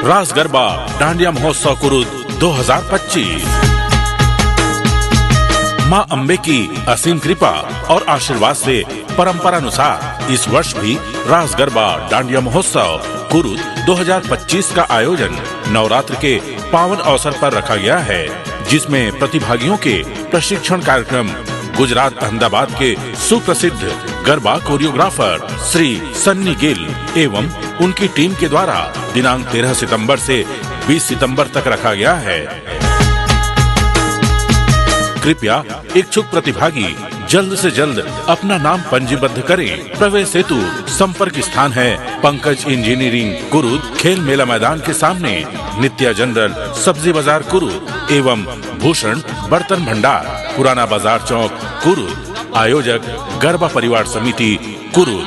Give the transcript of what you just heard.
रास गरबा डांडिया महोत्सव कुरुद 2025। मां अम्बे की असीम कृपा और आशीर्वाद से परंपरानुसार इस वर्ष भी रास गरबा डांडिया महोत्सव कुरुद 2025 का आयोजन नवरात्र के पावन अवसर पर रखा गया है, जिसमें प्रतिभागियों के प्रशिक्षण कार्यक्रम गुजरात अहमदाबाद के सुप्रसिद्ध गरबा कोरियोग्राफर श्री सन्नी गिल एवं उनकी टीम के द्वारा दिनांक 13 सितंबर से 20 सितंबर तक रखा गया है। कृपया इच्छुक प्रतिभागी जल्द से जल्द अपना नाम पंजीबद्ध करें। प्रवेश हेतु संपर्क स्थान है पंकज इंजीनियरिंग कुरुद, खेल मेला मैदान के सामने, नित्या जनरल सब्जी बाजार कुरुद एवं भूषण बर्तन भंडार, पुराना बाजार चौक कुरुद। आयोजक गरबा परिवार समिति कुरुद।